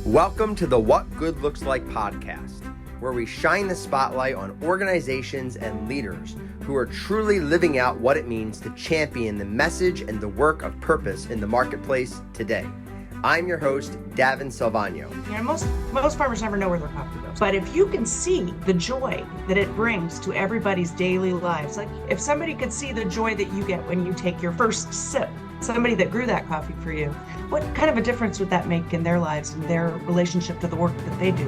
Welcome to the What Good Looks Like podcast, where we shine the spotlight on organizations and leaders who are truly living out what it means to champion the message and the work of purpose in the marketplace today. I'm your host, Davin Salvagno. You know, most farmers never know where their coffee goes. But if you can see the joy that it brings to everybody's daily lives, like if somebody could see the joy that you get when you take your first sip, somebody that grew that coffee for you, what kind of a difference would that make in their lives and their relationship to the work that they do?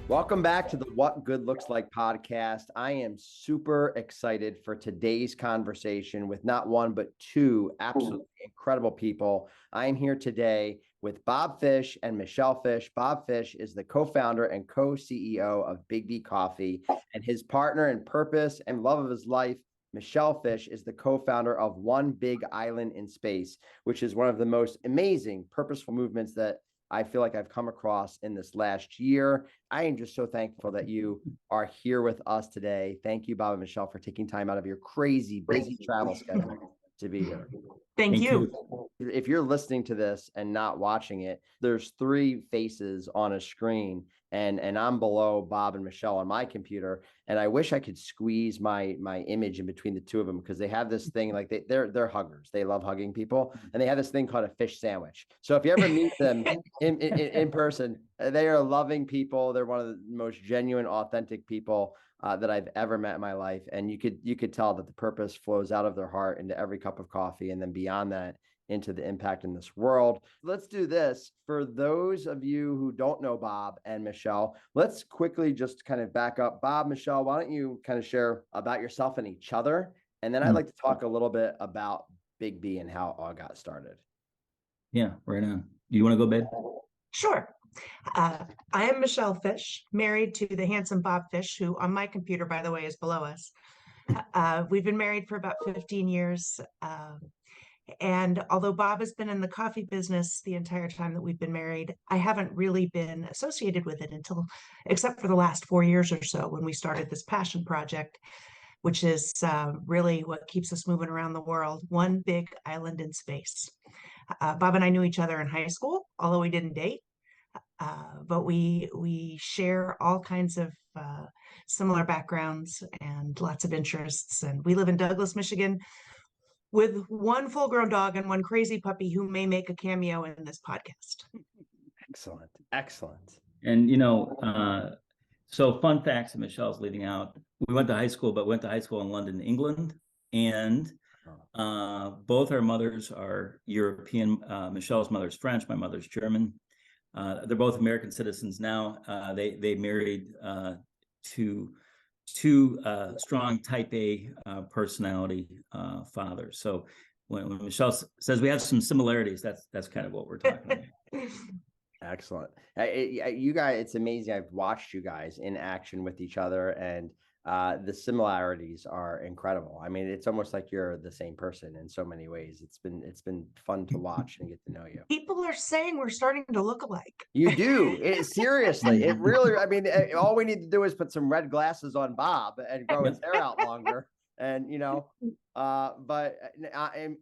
Welcome back to the What Good Looks Like podcast. I am super excited for today's conversation with not one, but two absolutely incredible people. I am here today with Bob Fish and Michelle Fish. Bob Fish is the co-founder and co-CEO of Biggby Coffee, and his partner in purpose and love of his life, Michelle Fish, is the co-founder of BIGG Island in Space, which is one of the most amazing purposeful movements that I feel like I've come across in this last year. I am just so thankful that you are here with us today. Thank you, Bob and Michelle, for taking time out of your crazy, busy travel schedule to be here. Thank you. If you're listening to this and not watching it, there's three faces on a screen, and I'm below Bob and Michelle on my computer. And I wish I could squeeze my image in between the two of them, because they have this thing, like they're huggers. They love hugging people, and they have this thing called a fish sandwich. So if you ever meet them in person, they are loving people. They're one of the most genuine, authentic people that I've ever met in my life. And you could tell that the purpose flows out of their heart into every cup of coffee, and then beyond that into the impact in this world. Let's do this. For those of you who don't know Bob and Michelle, let's quickly just kind of back up. Bob, Michelle, why don't you kind of share about yourself and each other? And then I'd like to talk a little bit about Biggby and how it all got started. Yeah, right on. Do you want to go, babe? Sure. I am Michelle Fish, married to the handsome Bob Fish, who on my computer, by the way, is below us. We've been married for about 15 years. And although Bob has been in the coffee business the entire time that we've been married, I haven't really been associated with it except for the last 4 years or so, when we started this passion project, which is really what keeps us moving around the world, one big island in space. Bob and I knew each other in high school, although we didn't date. But we share all kinds of similar backgrounds and lots of interests. And we live in Douglas, Michigan, with one full-grown dog and one crazy puppy who may make a cameo in this podcast. Excellent. Excellent. And, so fun facts that Michelle's leading out. We went to high school, but went to high school in London, England. And both our mothers are European. Michelle's mother's French. My mother's German. They're both American citizens now. They married to two strong type A personality fathers. So when Michelle says we have some similarities, that's kind of what we're talking about. Excellent. You guys, it's amazing. I've watched you guys in action with each other, and the similarities are incredible. I mean, it's almost like you're the same person in so many ways. It's been fun to watch and get to know you. People are saying we're starting to look alike. You do. Seriously, it really, I mean, all we need to do is put some red glasses on Bob and grow his hair out longer. And, but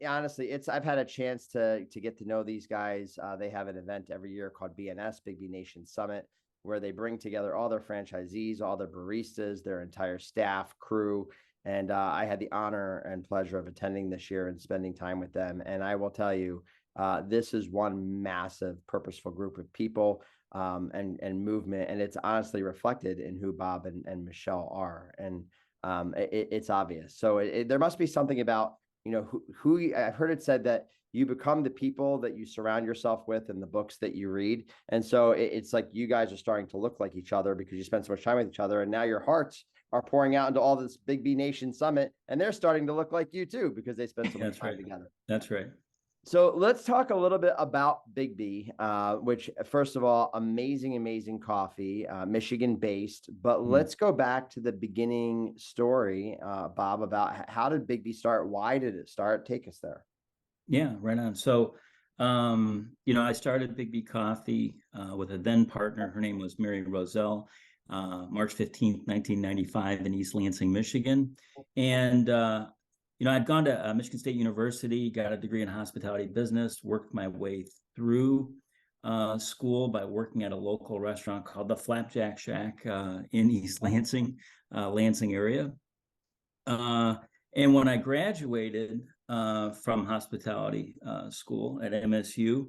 honestly, I've had a chance to get to know these guys. They have an event every year called BNS, Biggby Nation Summit, where they bring together all their franchisees, all their baristas, their entire staff, crew. And I had the honor and pleasure of attending this year and spending time with them. And I will tell you, this is one massive purposeful group of people and movement. And it's honestly reflected in who Bob and Michelle are. And it's obvious. So there must be something about, who I've heard it said that you become the people that you surround yourself with and the books that you read. And so it's like you guys are starting to look like each other because you spend so much time with each other. And now your hearts are pouring out into all this Biggby Nation Summit, and they're starting to look like you too, because they spend so much time together. That's right. So let's talk a little bit about Biggby, which, first of all, amazing coffee, Michigan-based. But let's go back to the beginning story, Bob, about how did Biggby start? Why did it start? Take us there. Yeah, right on. So, I started Biggby Coffee with a then partner. Her name was Mary Roselle. March 15th, 1995 in East Lansing, Michigan. And, I'd gone to Michigan State University, got a degree in hospitality business, worked my way through school by working at a local restaurant called the Flapjack Shack in East Lansing, Lansing area. And when I graduated from hospitality school at MSU,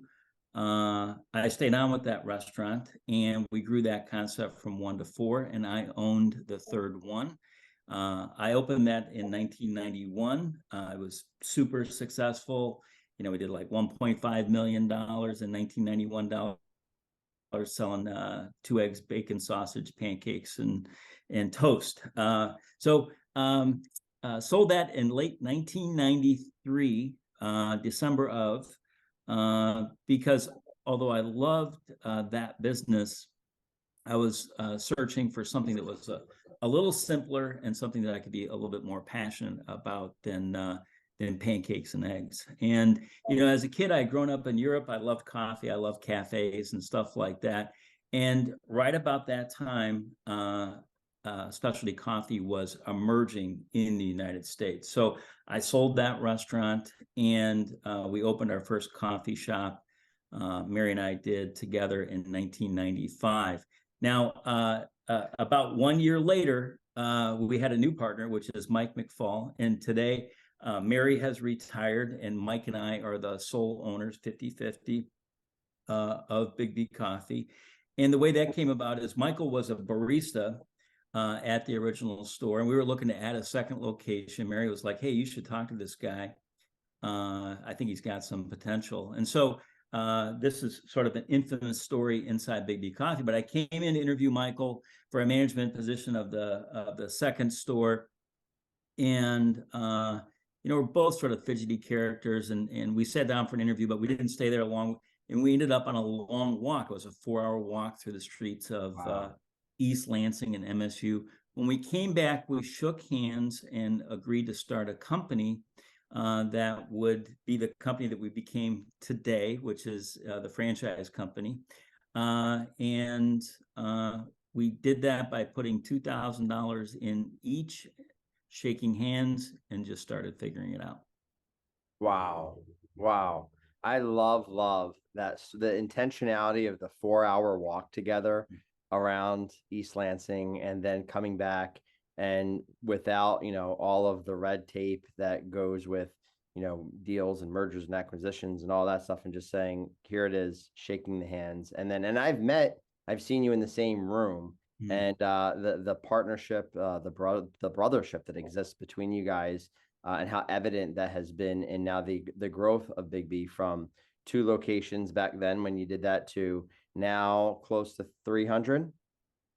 I stayed on with that restaurant, and we grew that concept from 1 to 4, and I owned the third one. I opened that in 1991. It was super successful. We did like $1.5 million in 1991 selling 2 eggs, bacon, sausage, pancakes, and toast. Sold that in late 1993, December of, because although I loved that business, I was searching for something that was a little simpler and something that I could be a little bit more passionate about than pancakes and eggs. And, as a kid, I had grown up in Europe. I loved coffee. I loved cafes and stuff like that. And right about that time, specialty coffee was emerging in the United States. So I sold that restaurant, and we opened our first coffee shop. Mary and I did together in 1995. Now, about 1 year later, we had a new partner, which is Mike McFall. And today, Mary has retired, and Mike and I are the sole owners, 50-50, of Biggby Coffee. And the way that came about is Michael was a barista at the original store, and we were looking to add a second location. Mary was like, "Hey, you should talk to this guy. I think he's got some potential." And so this is sort of an infamous story inside Biggby Coffee, but I came in to interview Michael for a management position of the second store. And we're both sort of fidgety characters, and we sat down for an interview, but we didn't stay there long, and we ended up on a long walk. It was a 4-hour walk through the streets of East Lansing and MSU. When we came back, we shook hands and agreed to start a company that would be the company that we became today, which is the franchise company. And we did that by putting $2,000 in each, shaking hands, and just started figuring it out. Wow. I love that. The intentionality of the 4-hour walk together around East Lansing, and then coming back, and without, all of the red tape that goes with, deals and mergers and acquisitions and all that stuff, and just saying, here it is, shaking the hands. And I've seen you in the same room. And the partnership, the brothership that exists between you guys, and how evident that has been, and now the growth of Biggby from 2 locations back then when you did that to now close to 300.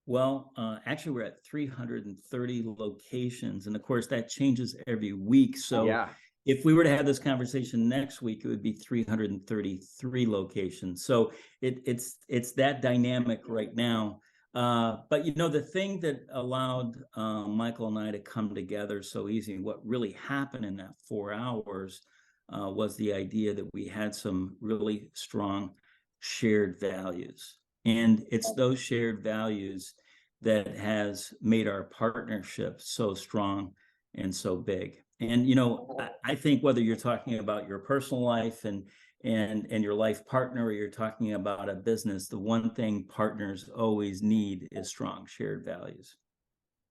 Well, actually, we're at 330 locations, and of course that changes every week. So yeah. If we were to have this conversation next week, it would be 333 locations. So it's that dynamic right now. But the thing that allowed Michael and I to come together so easy, and what really happened in that 4 hours, was the idea that we had some really strong shared values. And it's those shared values that has made our partnership so strong and so big. And I think whether you're talking about your personal life and your life partner, or you're talking about a business, the one thing partners always need is strong shared values.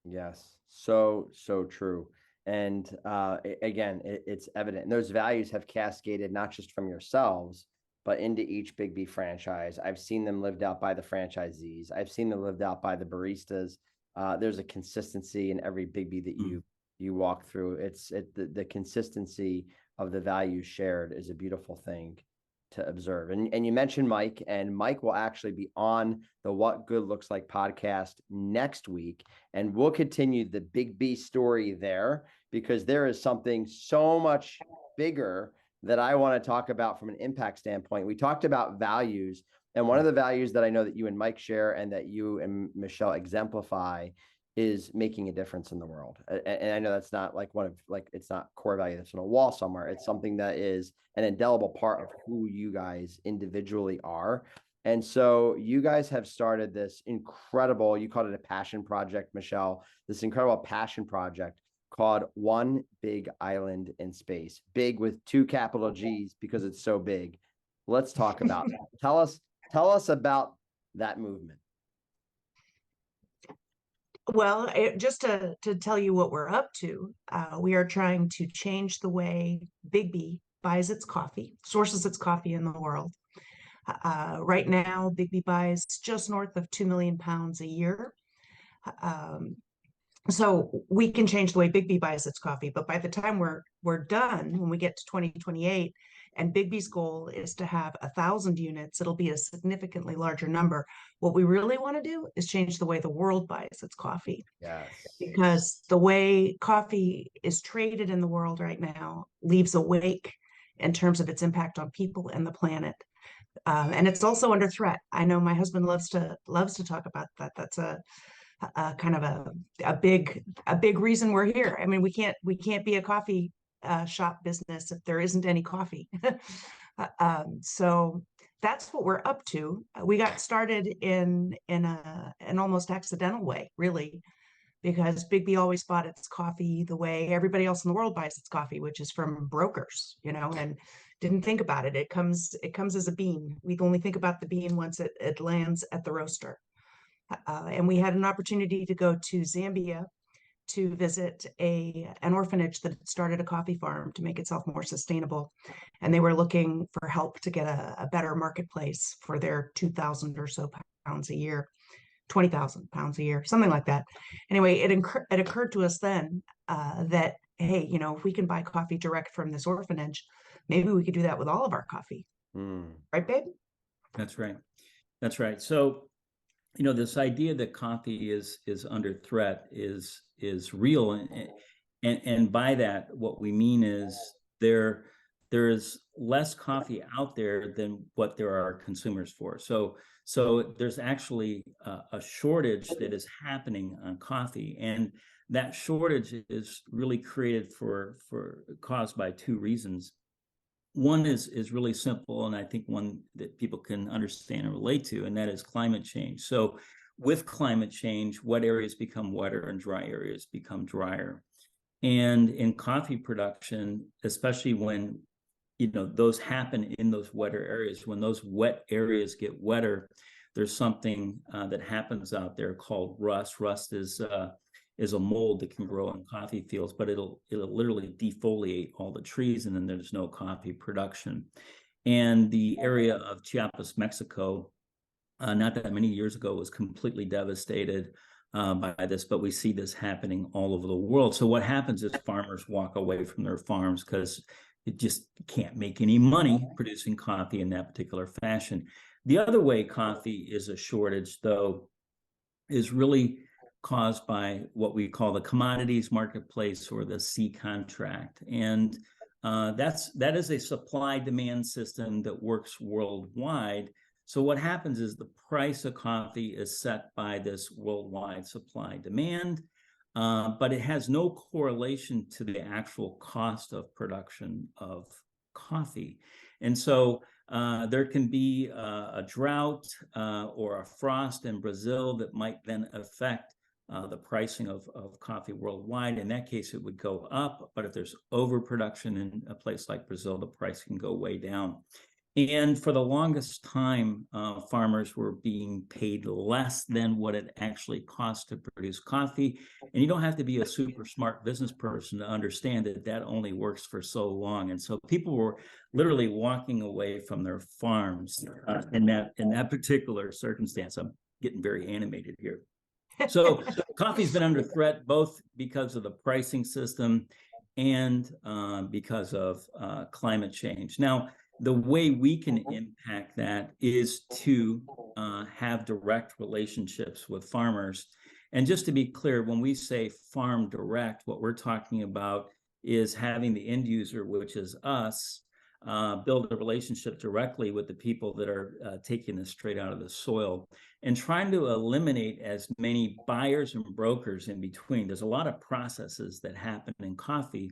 Yes, so true. And again, it's evident. And those values have cascaded not just from yourselves, but into each Biggby franchise. I've seen them lived out by the franchisees. I've seen them lived out by the baristas. There's a consistency in every Biggby that you walk through. The consistency of the values shared is a beautiful thing to observe. And you mentioned Mike, and Mike will actually be on the What Good Looks Like podcast next week, and we'll continue the Biggby story there, because there is something so much bigger that I want to talk about from an impact standpoint. We talked about values, and one of the values that I know that you and Mike share, and that you and Michelle exemplify, is making a difference in the world. And I know that's not it's not core value that's on a wall somewhere. It's something that is an indelible part of who you guys individually are. And so you guys have started this incredible, you called it a passion project, Michelle, this incredible passion project called One Big Island in Space. Big with 2 capital G's because it's so big. Let's talk about that. Tell us about that movement. Well, just to tell you what we're up to, we are trying to change the way Biggby buys its coffee, sources its coffee in the world. Right now, Biggby buys just north of 2 million pounds a year. So we can change the way Biggby buys its coffee, but by the time we're done, when we get to 2028, and Biggby's goal is to have 1,000 units, it'll be a significantly larger number. What we really want to do is change the way the world buys its coffee. Yes. Because the way coffee is traded in the world right now leaves a wake in terms of its impact on people and the planet. And it's also under threat. I know my husband loves to talk about that. That's a kind of a big reason we're here. I mean, we can't be a coffee shop business if there isn't any coffee. So that's what we're up to. We got started in an almost accidental way, really, because Biggby always bought its coffee the way everybody else in the world buys its coffee, which is from brokers, and didn't think about it. It comes as a bean. We only think about the bean once it lands at the roaster. And we had an opportunity to go to Zambia to visit an orphanage that started a coffee farm to make itself more sustainable. And they were looking for help to get a better marketplace for their 2,000 or so pounds a year, 20,000 pounds a year, something like that. Anyway, it occurred to us then that, hey, if we can buy coffee direct from this orphanage, maybe we could do that with all of our coffee. Right, babe? That's right. That's right. So, this idea that coffee is under threat is real, and by that, what we mean is there is less coffee out there than what there are consumers for. So there's actually a shortage that is happening on coffee, and that shortage is really created caused by 2 reasons. One is really simple, and I think one that people can understand and relate to, and that is climate change. So with climate change, wet areas become wetter and dry areas become drier. And in coffee production, especially when those happen in those wetter areas, when those wet areas get wetter, there's something that happens out there called rust. Rust is a mold that can grow in coffee fields, but it'll literally defoliate all the trees, and then there's no coffee production. And the area of Chiapas, Mexico, not that many years ago, was completely devastated by this, but we see this happening all over the world. So what happens is farmers walk away from their farms because it just can't make any money producing coffee in that particular fashion. The other way coffee is a shortage, though, is really caused by what we call the commodities marketplace, or the C contract. And that is a supply-demand system that works worldwide. So what happens is the price of coffee is set by this worldwide supply-demand, but it has no correlation to the actual cost of production of coffee. And so there can be a drought or a frost in Brazil that might then affect the pricing of coffee worldwide. In that case, it would go up. But if there's overproduction in a place like Brazil, the price can go way down. And for the longest time, farmers were being paid less than what it actually costs to produce coffee. And you don't have to be a super smart business person to understand that that only works for so long. And so people were literally walking away from their farms in that particular circumstance. I'm getting very animated here. So coffee's been under threat, both because of the pricing system and because of climate change. Now, the way we can impact that is to have direct relationships with farmers. And just to be clear, when we say farm direct, what we're talking about is having the end user, which is us, build a relationship directly with the people that are taking this straight out of the soil, and trying to eliminate as many buyers and brokers in between. There's a lot of processes that happen in coffee,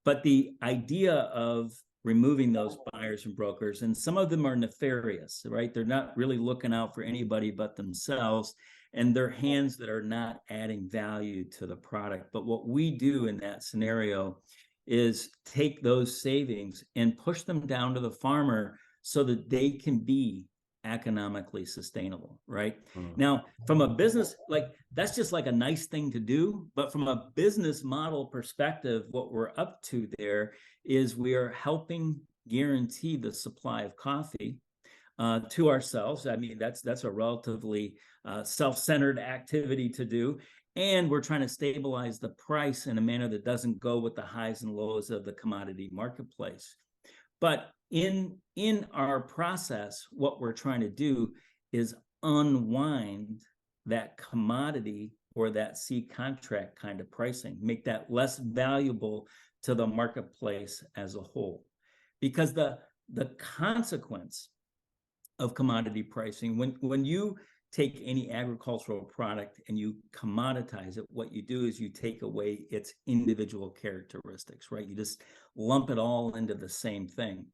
but the idea of removing those buyers and brokers. And some of them are nefarious, right? They're not really looking out for anybody but themselves, and they're hands that are not adding value to the product. But what we do in that scenario is take those savings and push them down to the farmer so that they can be economically sustainable, right? Now, from a business, like that's just like a nice thing to do, but from a business model perspective, what we're up to there is we are helping guarantee the supply of coffee to ourselves. I mean, that's a relatively self-centered activity to do. And we're trying to stabilize the price in a manner that doesn't go with the highs and lows of the commodity marketplace. But in our process, what we're trying to do is unwind that commodity or that C contract kind of pricing, make that less valuable to the marketplace as a whole. Because the consequence of commodity pricing, when you take any agricultural product and you commoditize it, what you do is you take away its individual characteristics, right? You just lump it all into the same thing.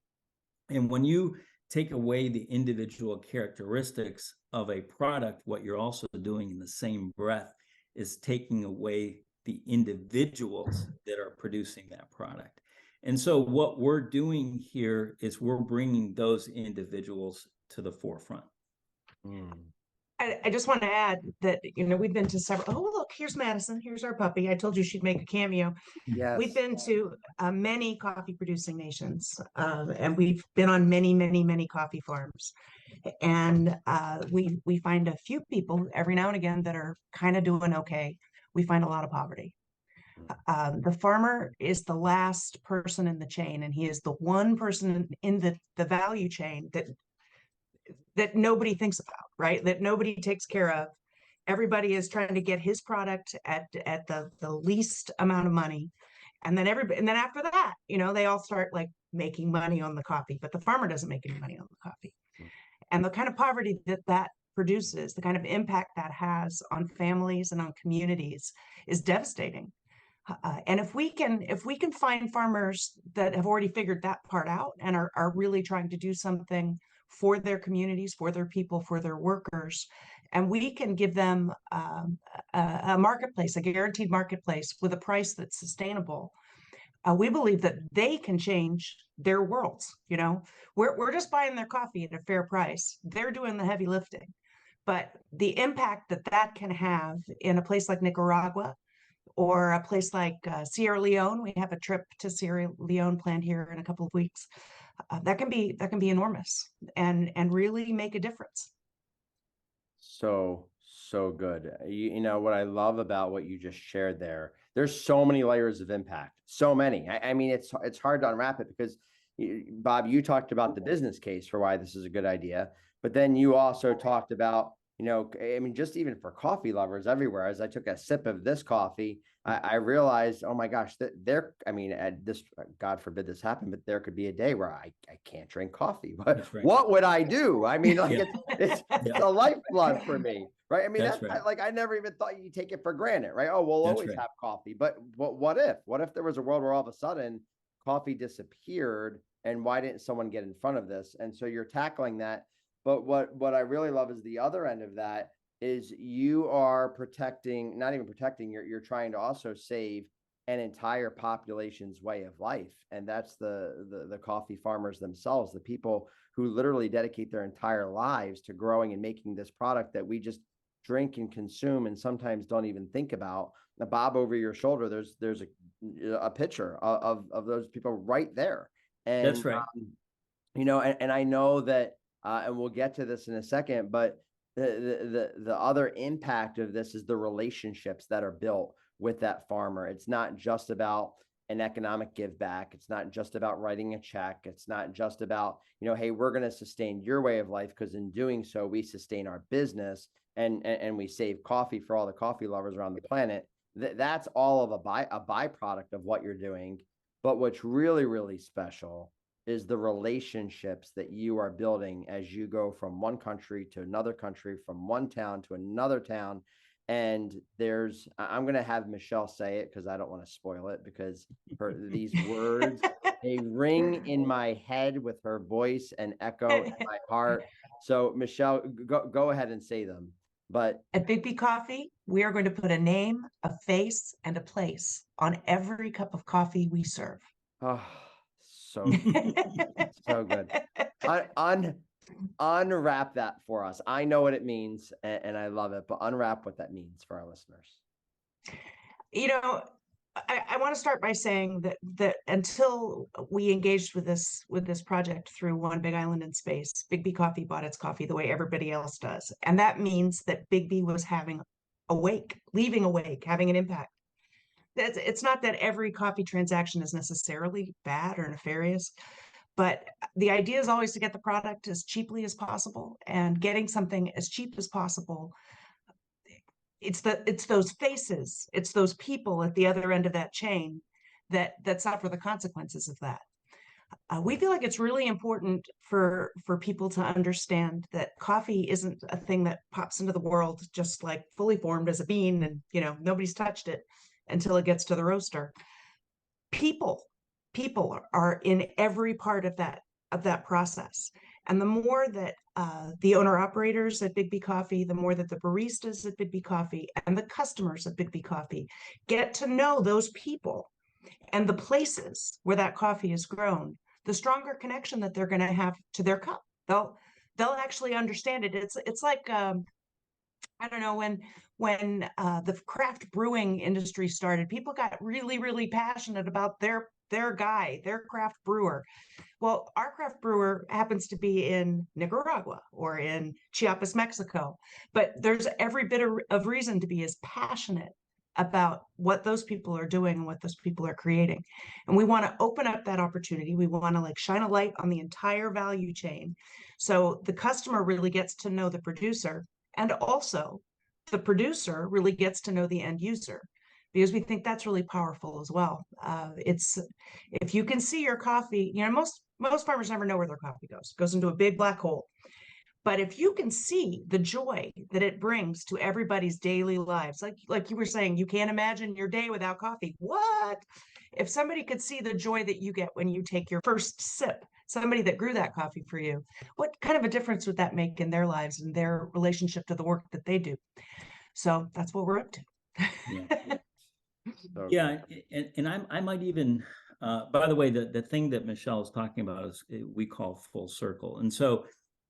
And when you take away the individual characteristics of a product, what you're also doing in the same breath is taking away the individuals that are producing that product. And so what we're doing here is we're bringing those individuals to the forefront. I just want to add that, we've been to several, oh, look, here's Madison. Here's our puppy. I told you she'd make a cameo. Yes. We've been to many coffee producing nations, and we've been on many, many, many coffee farms. And we find a few people every now and again that are kind of doing okay. We find a lot of poverty. The farmer is the last person in the chain, and he is the one person in the value chain that nobody thinks about, right? That nobody takes care of. Everybody is trying to get his product at the least amount of money. And then after that, they all start like making money on the coffee, but the farmer doesn't make any money on the coffee. And the kind of poverty that produces, the kind of impact that has on families and on communities is devastating. And if we can find farmers that have already figured that part out and are really trying to do something for their communities, for their people, for their workers, and we can give them a marketplace, a guaranteed marketplace with a price that's sustainable, we believe that they can change their worlds. We're just buying their coffee at a fair price. They're doing the heavy lifting. But the impact that can have in a place like Nicaragua, or a place like Sierra Leone, we have a trip to Sierra Leone planned here in a couple of weeks. That can be enormous and really make a difference. So good. You know what I love about what you just shared there. There's so many layers of impact. So many. I mean, it's hard to unwrap it because Bob, you talked about the business case for why this is a good idea, but then you also talked about, I mean, just even for coffee lovers everywhere, as I took a sip of this coffee, I realized, oh my gosh, that this, God forbid this happen, but there could be a day where I can't drink coffee. What would I do? I mean, like it's a lifeblood for me, right? I mean, that's right. Like, I never even thought you take it for granted, right? Oh, we'll always have coffee, but what if there was a world where all of a sudden coffee disappeared, and why didn't someone get in front of this? And so you're tackling that. But what I really love is the other end of that is you are protecting, not even protecting, you're trying to also save an entire population's way of life. And that's the coffee farmers themselves, the people who literally dedicate their entire lives to growing and making this product that we just drink and consume and sometimes don't even think about. Now, Bob, over your shoulder, there's a picture of those people right there. And that's right. And I know that and we'll get to this in a second, but the other impact of this is the relationships that are built with that farmer. It's not just about an economic give back. It's not just about writing a check. It's not just about, hey, we're going to sustain your way of life, because in doing so, we sustain our business and we save coffee for all the coffee lovers around the planet. That's all of a byproduct of what you're doing. But what's really, really special is the relationships that you are building as you go from one country to another country, from one town to another town. And I'm going to have Michelle say it because I don't want to spoil it, because these words, they ring in my head with her voice and echo in my heart. So Michelle, go ahead and say them. But at Biggby Coffee, we are going to put a name, a face, and a place on every cup of coffee we serve. oh, so so good. Unwrap that for us. I know what it means, and I love it, but unwrap what that means for our listeners. You know, I want to start by saying that until we engaged with this project through One Big Island in Space, Biggby Coffee bought its coffee the way everybody else does. And that means that Biggby was leaving a wake, having an impact. It's not that every coffee transaction is necessarily bad or nefarious, but the idea is always to get the product as cheaply as possible, and getting something as cheap as possible. It's those faces, it's those people at the other end of that chain that suffer the consequences of that. We feel like it's really important for people to understand that coffee isn't a thing that pops into the world just like fully formed as a bean, and nobody's touched it until it gets to the roaster. People are in every part of that process. And the more that the owner operators at Biggby Coffee, the more that the baristas at Biggby Coffee and the customers at Biggby Coffee get to know those people and the places where that coffee is grown, the stronger connection that they're going to have to their cup. They'll actually understand it. It's like I don't know, when the craft brewing industry started, people got really, really passionate about their craft brewer. Well, our craft brewer happens to be in Nicaragua or in Chiapas, Mexico, but there's every bit of reason to be as passionate about what those people are doing and what those people are creating. And we want to open up that opportunity. We want to shine a light on the entire value chain. So the customer really gets to know the producer, and also the producer really gets to know the end user, because we think that's really powerful as well. It's, if you can see your coffee, most farmers never know where their coffee goes. It goes into a big black hole. But if you can see the joy that it brings to everybody's daily lives, like you were saying, you can't imagine your day without coffee. What? If somebody could see the joy that you get when you take your first sip, somebody that grew that coffee for you, what kind of a difference would that make in their lives and their relationship to the work that they do? So that's what we're up to. Yeah. Yeah, and I might even, by the way, the thing that Michelle is talking about is we call full circle. And so,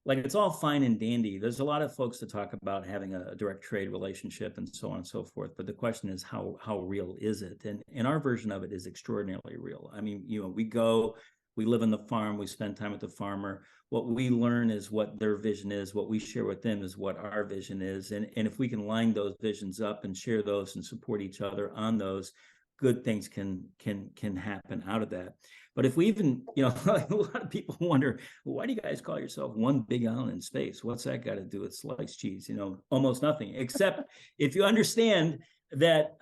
it's all fine and dandy. There's a lot of folks that talk about having a direct trade relationship and so on and so forth. But the question is, how real is it? And our version of it is extraordinarily real. I mean, we live on the farm, we spend time with the farmer. What we learn is what their vision is. What we share with them is what our vision is. And if we can line those visions up and share those and support each other on those, good things can happen out of that. But if we even, a lot of people wonder, well, why do you guys call yourself One Big Island in Space? What's that got to do with sliced cheese? Almost nothing, except if you understand that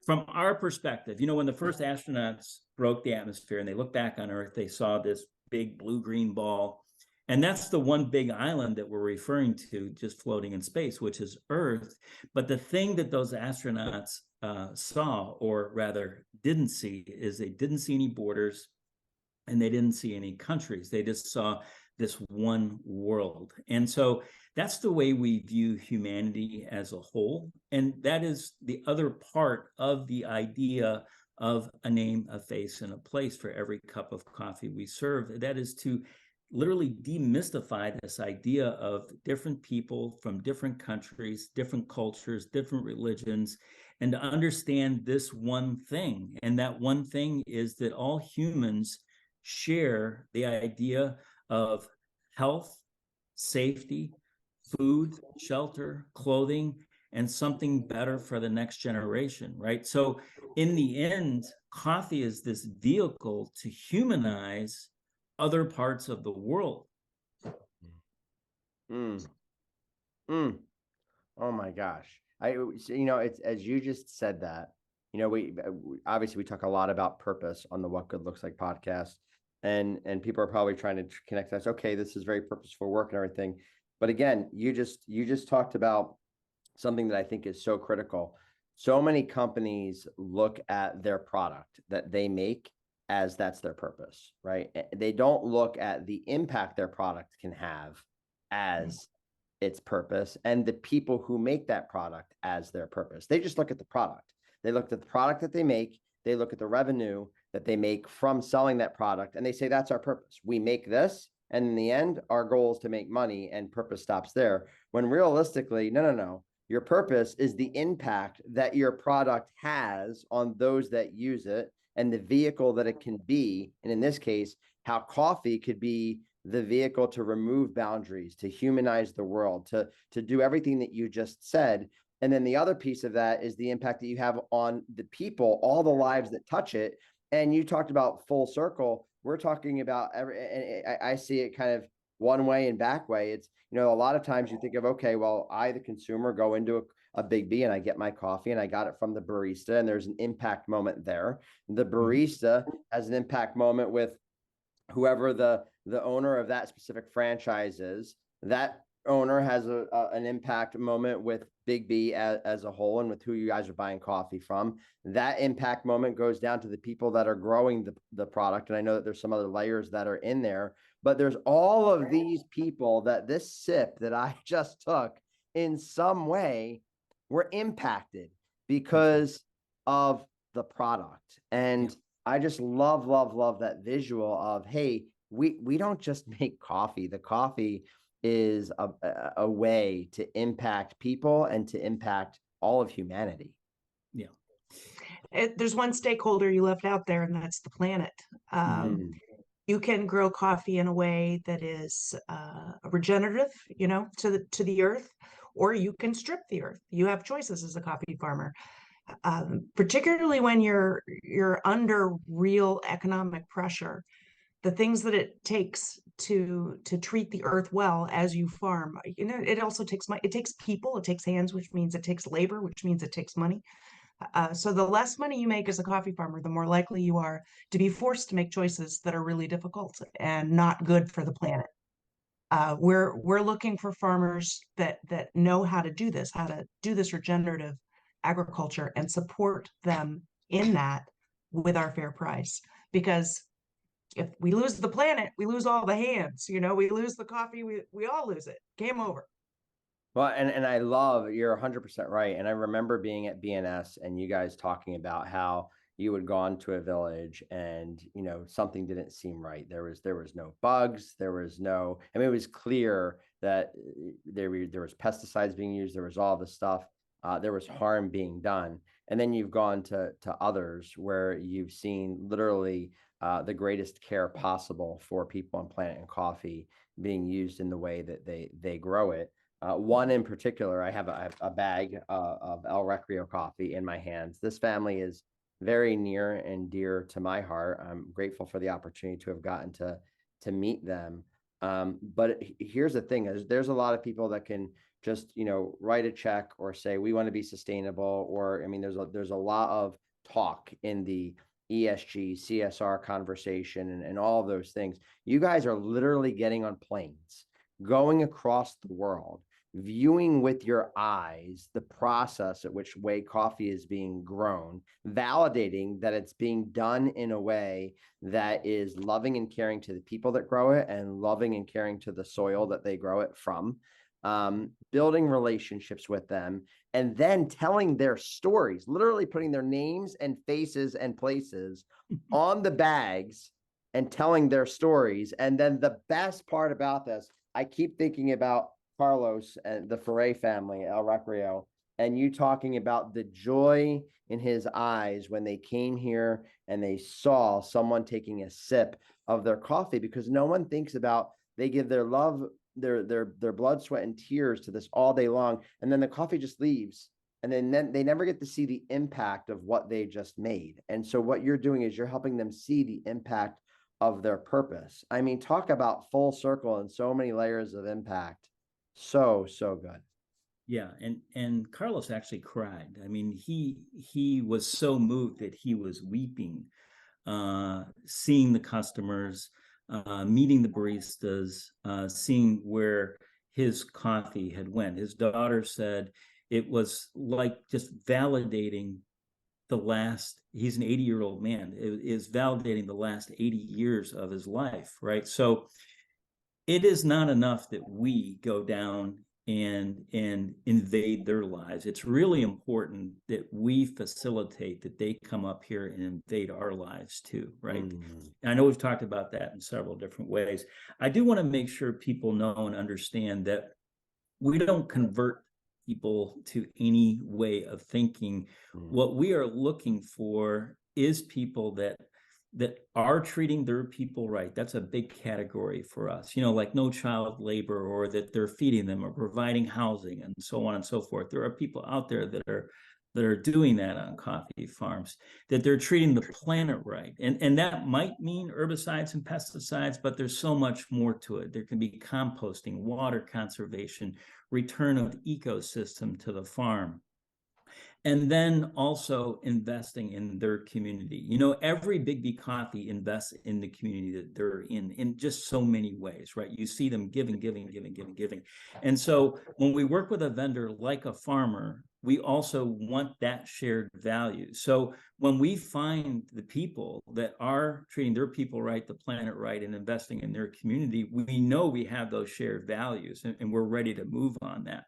from our perspective, when the first astronauts broke the atmosphere and they looked back on Earth, they saw this big blue-green ball. And that's the one big island that we're referring to, just floating in space, which is Earth. But the thing that those astronauts saw, or rather didn't see, is they didn't see any borders and they didn't see any countries. They just saw this one world. And so that's the way we view humanity as a whole. And that is the other part of the idea of a name, a face, and a place for every cup of coffee we serve. That is to literally demystify this idea of different people from different countries, different cultures, different religions, and to understand this one thing. And that one thing is that all humans share the idea of health, safety, food, shelter, clothing, and something better for the next generation, right? So in the end, coffee is this vehicle to humanize other parts of the world. Oh my gosh. It's, as you just said that, we obviously we talk a lot about purpose on the What Good Looks Like podcast, and people are probably trying to connect us. Okay, this is very purposeful work and everything. But again, you just talked about something that I think is so critical. So many companies look at their product that they make as that's their purpose, right? They don't look at the impact their product can have as its purpose, and the people who make that product as their purpose. They just look at the product. They look at the product that they make. They look at the revenue that they make from selling that product, and they say, that's our purpose. We make this, and in the end, our goal is to make money, and purpose stops there. When realistically, no. Your purpose is the impact that your product has on those that use it, and the vehicle that it can be. And in this case, how coffee could be the vehicle to remove boundaries, to humanize the world, to do everything that you just said. And then the other piece of that is the impact that you have on the people, all the lives that touch it. And you talked about full circle. We're talking about I see it kind of one way and back way. It's, a lot of times you think of, okay, well, I, the consumer, go into a Biggby and I get my coffee and I got it from the barista, and there's an impact moment there. The barista has an impact moment with whoever the owner of that specific franchise is. That owner has an impact moment with Biggby as a whole, and with who you guys are buying coffee from. That impact moment goes down to the people that are growing the product. And I know that there's some other layers that are in there, but there's all of these people that this sip that I just took in some way were impacted because of the product. And I just love that visual of, hey, we don't just make coffee. The coffee is a way to impact people and to impact all of humanity. Yeah. There's one stakeholder you left out there, and that's the planet. You can grow coffee in a way that is regenerative, to the earth, or you can strip the earth. You have choices as a coffee farmer. Particularly when you're under real economic pressure, the things that it takes to treat the earth well as you farm, it also takes money. It takes people, it takes hands, which means it takes labor, which means it takes money. So the less money you make as a coffee farmer, the more likely you are to be forced to make choices that are really difficult and not good for the planet. We're looking for farmers that know how to do this regenerative agriculture, and support them in that with our fair price. Because if we lose the planet, we lose all the hands, we lose the coffee, we all lose it. Game over. Well, and I love, you're 100% right. And I remember being at BNS and you guys talking about how you had gone to a village and, something didn't seem right. There was no bugs. There was no, it was clear that there was pesticides being used. There was all this stuff. There was harm being done. And then you've gone to others where you've seen literally the greatest care possible for people on planet and coffee being used in the way that they grow it. One in particular, I have a bag of El Recreo coffee in my hands. This family is very near and dear to my heart. I'm grateful for the opportunity to have gotten to meet them. But here's the thing: there's a lot of people that can just write a check or say we want to be sustainable, or there's a lot of talk in the ESG, CSR conversation and all of those things. You guys are literally getting on planes, going across the world, viewing with your eyes the process at which way coffee is being grown, validating that it's being done in a way that is loving and caring to the people that grow it, and loving and caring to the soil that they grow it from, building relationships with them, and then telling their stories, literally putting their names and faces and places on the bags and telling their stories. And then the best part about this, I keep thinking about Carlos and the Ferre family, El Recreo, and you talking about the joy in his eyes when they came here and they saw someone taking a sip of their coffee, because no one thinks about, they give their love, their blood, sweat, and tears to this all day long, and then the coffee just leaves, and then they never get to see the impact of what they just made. And so what you're doing is you're helping them see the impact of their purpose. Talk about full circle and so many layers of impact. So good. Yeah, and Carlos actually cried. He was so moved that he was weeping, seeing the customers, meeting the baristas, seeing where his coffee had went. His daughter said it was like just validating he's an 80-year-old man. It is validating the last 80 years of his life, right? So it is not enough that we go down and invade their lives. It's really important that we facilitate that they come up here and invade our lives too, right? And I know we've talked about that in several different ways. I do want to make sure people know and understand that we don't convert people to any way of thinking. What we are looking for is people that are treating their people right. That's a big category for us, like no child labor, or that they're feeding them or providing housing and so on and so forth. There are people out there that are doing that on coffee farms, that they're treating the planet right. And that might mean herbicides and pesticides, but there's so much more to it. There can be composting, water conservation, return of ecosystem to the farm. And then also investing in their community. Every Biggby coffee invests in the community that they're in just so many ways, right? You see them giving. And so when we work with a vendor like a farmer, we also want that shared value. So when we find the people that are treating their people right, the planet right, and investing in their community, we know we have those shared values, and we're ready to move on that.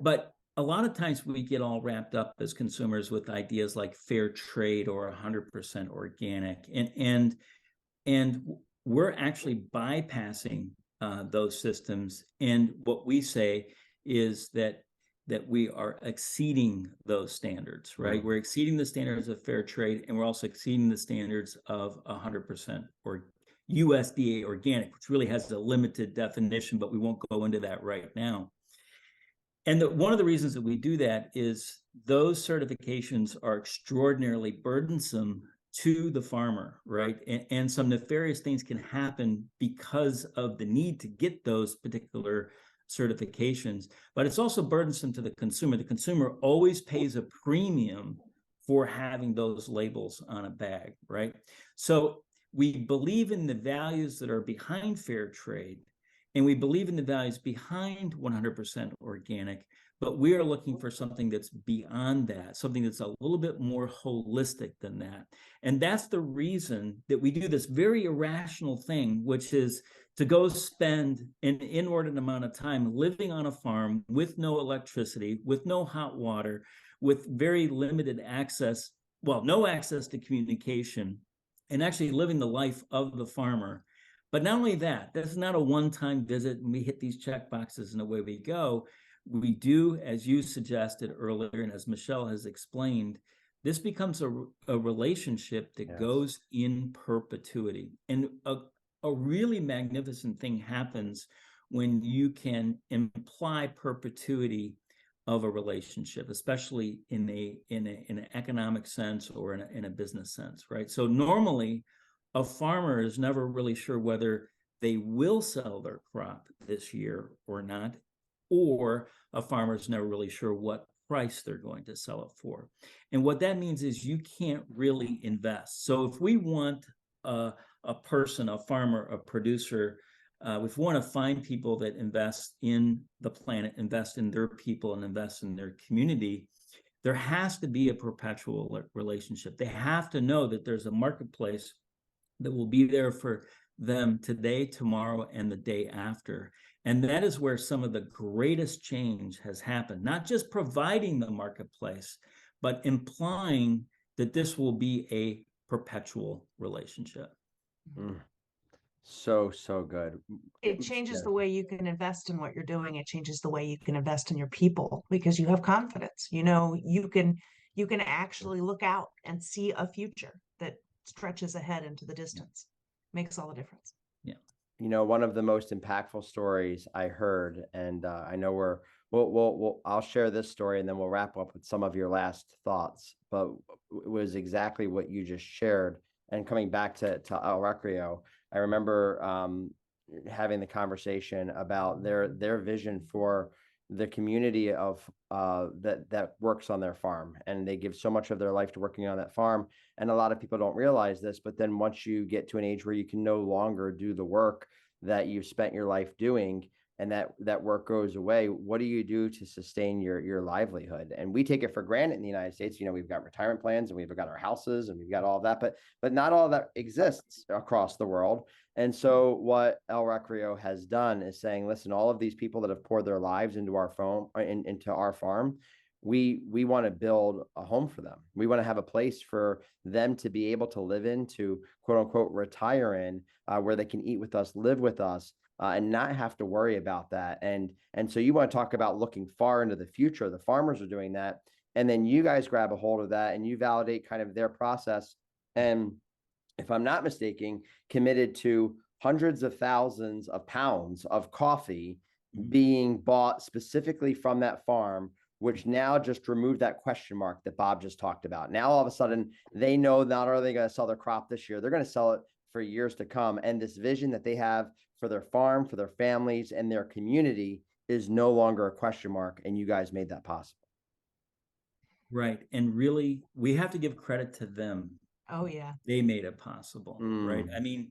But a lot of times we get all wrapped up as consumers with ideas like fair trade or 100% organic, and we're actually bypassing those systems. And what we say is that we are exceeding those standards, right? We're exceeding the standards of fair trade, and we're also exceeding the standards of 100% or USDA organic, which really has a limited definition, but we won't go into that right now. And one of the reasons that we do that is those certifications are extraordinarily burdensome to the farmer, right? And some nefarious things can happen because of the need to get those particular certifications. But it's also burdensome to the consumer. The consumer always pays a premium for having those labels on a bag, right? So we believe in the values that are behind fair trade, and we believe in the values behind 100% organic, but we are looking for something that's beyond that, something that's a little bit more holistic than that. And that's the reason that we do this very irrational thing, which is to go spend an inordinate amount of time living on a farm with no electricity, with no hot water, with very limited access, no access to communication, and actually living the life of the farmer. But not only that, that's not a one-time visit and we hit these check boxes and away we go. We do, as you suggested earlier, and as Michelle has explained, this becomes a relationship that goes in perpetuity. And a really magnificent thing happens when you can imply perpetuity of a relationship, especially in an economic sense or in a business sense, right? So normally, a farmer is never really sure whether they will sell their crop this year or not, or a farmer is never really sure what price they're going to sell it for. And what that means is you can't really invest. So if we want a person, a farmer, a producer, if we want to find people that invest in the planet, invest in their people, and invest in their community, there has to be a perpetual relationship. They have to know that there's a marketplace that will be there for them today, tomorrow, and the day after. And that is where some of the greatest change has happened, not just providing the marketplace, but implying that this will be a perpetual relationship. So good. It changes the way you can invest in what you're doing. It changes the way you can invest in your people because you have confidence. You can actually look out and see a future that stretches ahead into the distance. Makes all the difference. Yeah. One of the most impactful stories I heard, and I know I'll share this story and then we'll wrap up with some of your last thoughts, but it was exactly what you just shared. And coming back to El Recreo, I remember having the conversation about their vision for the community of that works on their farm, and they give so much of their life to working on that farm. And a lot of people don't realize this, but then once you get to an age where you can no longer do the work that you've spent your life doing, and that work goes away, what do you do to sustain your livelihood? And we take it for granted in the United States. We've got retirement plans and we've got our houses and we've got all of that, but not all of that exists across the world. And so what El Recreo has done is saying, listen, all of these people that have poured their lives into our into our farm, we want to build a home for them. We want to have a place for them to be able to live in, to quote unquote retire in, where they can eat with us, live with us, and not have to worry about that. And so you want to talk about looking far into the future. The farmers are doing that, and then you guys grab a hold of that and you validate kind of their process. And if I'm not mistaken, committed to hundreds of thousands of pounds of coffee being bought specifically from that farm, which now just removed that question mark that Bob just talked about. Now, all of a sudden, they know not only are they going to sell their crop this year, they're going to sell it for years to come. And this vision that they have for their farm, for their families, and their community is no longer a question mark. And you guys made that possible. Right. And really, we have to give credit to them. Oh, yeah. They made it possible, right? I mean,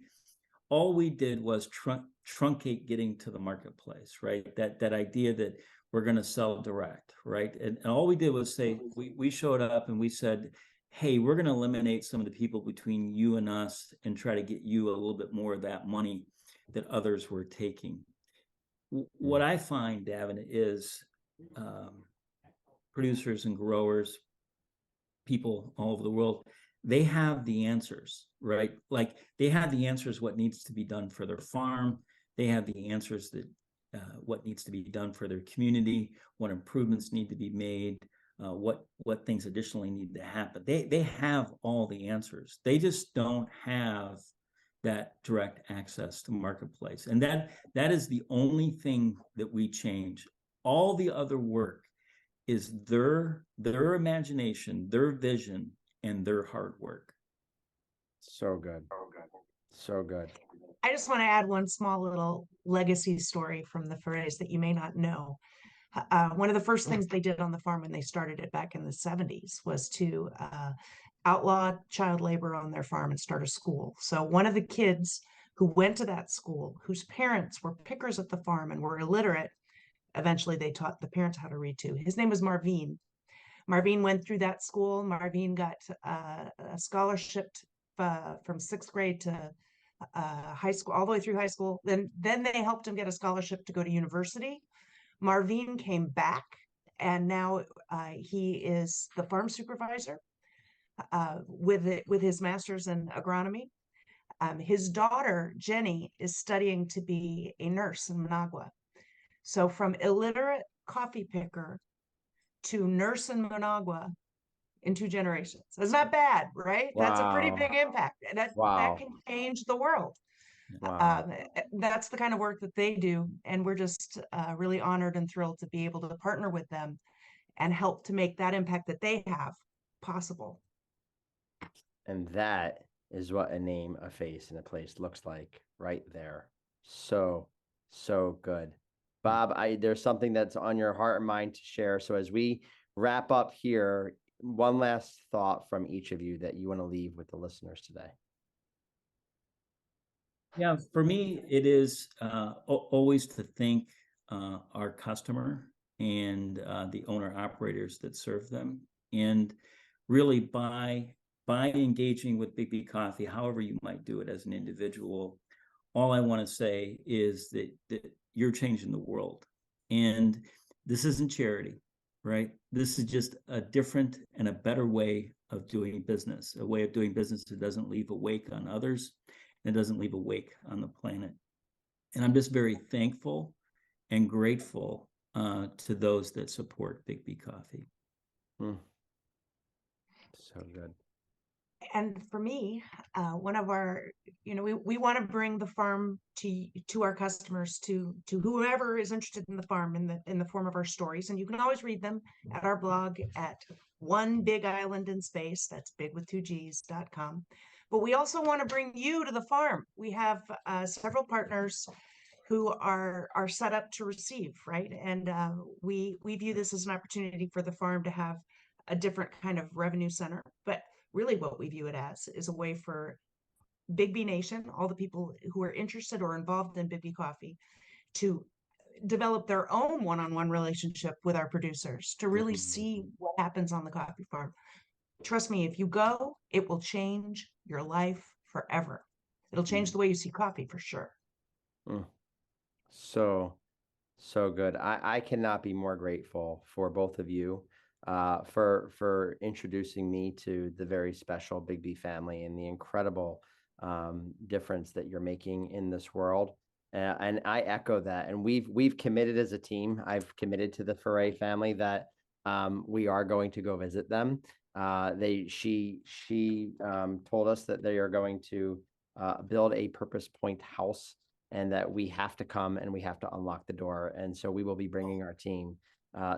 all we did was truncate getting to the marketplace, right? That idea that we're going to sell direct, right? And all we did was say, we showed up and we said, hey, we're going to eliminate some of the people between you and us and try to get you a little bit more of that money that others were taking. What I find, Davin, is producers and growers, people all over the world, they have the answers, right? Like they have the answers what needs to be done for their farm. They have the answers that what needs to be done for their community, what improvements need to be made, what things additionally need to happen. They have all the answers. They just don't have that direct access to marketplace. And that is the only thing that we change. All the other work is their imagination, their vision, and their hard work. So good. So good. I just want to add one small little legacy story from the phrase that you may not know. One of the first things they did on the farm when they started it back in the 70s was to outlaw child labor on their farm and start a school. So one of the kids who went to that school, whose parents were pickers at the farm and were illiterate, eventually they taught the parents how to read too. His name was Marvin. Marvin went through that school. Marvin got a scholarship from 6th grade to high school, all the way through high school. Then they helped him get a scholarship to go to university. Marvin came back, and now he is the farm supervisor with his master's in agronomy. His daughter, Jenny, is studying to be a nurse in Managua. So from illiterate coffee picker to nurse in Managua in 2 generations. It's not bad, right? Wow. That's a pretty big impact. That can change the world. Wow. That's the kind of work that they do. And we're just really honored and thrilled to be able to partner with them and help to make that impact that they have possible. And that is what a name, a face, and a place looks like right there. So good. Bob, there's something that's on your heart and mind to share. So as we wrap up here, one last thought from each of you that you want to leave with the listeners today. Yeah, for me, it is always to thank our customer and the owner operators that serve them. And really by engaging with Biggby Coffee, however you might do it as an individual, all I want to say is that you're changing the world. And this isn't charity, right? This is just a different and a better way of doing business, a way of doing business that doesn't leave a wake on others and doesn't leave a wake on the planet. And I'm just very thankful and grateful to those that support Biggby Coffee. So good. And for me, one of our, we want to bring the farm to our customers, to whoever is interested in the farm in the form of our stories. And you can always read them at our blog at One Big Island in Space. That's big with 2 G's.com. But we also want to bring you to the farm. We have several partners who are set up to receive, right? And we view this as an opportunity for the farm to have a different kind of revenue center. But really what we view it as is a way for Biggby Nation, all the people who are interested or involved in Biggby Coffee, to develop their own one-on-one relationship with our producers to really Mhm. see what happens on the coffee farm. Trust me, if you go, it will change your life forever. It'll change the way you see coffee for sure. Mm. So, so good. I cannot be more grateful for both of you for introducing me to the very special Biggby family and the incredible difference that you're making in this world. And I echo that. And we've committed as a team. I've committed to the Foray family that we are going to go visit them. She told us that they are going to build a Purpose Point house, and that we have to come and we have to unlock the door. And so we will be bringing our team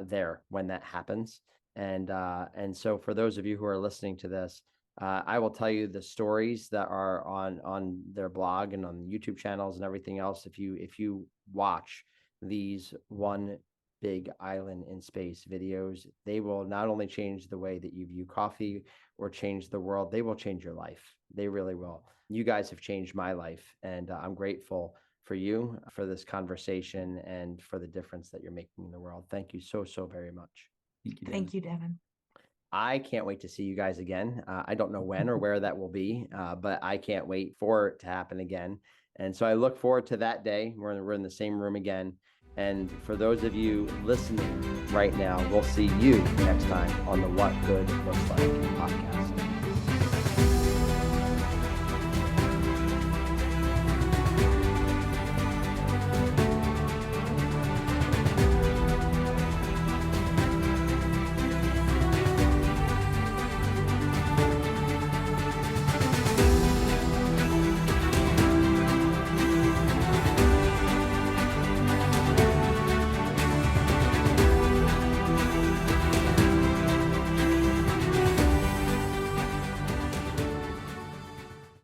there when that happens. And so for those of you who are listening to this, I will tell you the stories that are on their blog and on YouTube channels and everything else. If you watch these One Big Island in Space videos, they will not only change the way that you view coffee or change the world, they will change your life. They really will. You guys have changed my life, and I'm grateful for you, for this conversation, and for the difference that you're making in the world. Thank you so very much. Thank you, Davin. I can't wait to see you guys again. I don't know when or where that will be, but I can't wait for it to happen again. And so I look forward to that day. We're in the same room again. And for those of you listening right now, we'll see you next time on the What Good Looks Like podcast.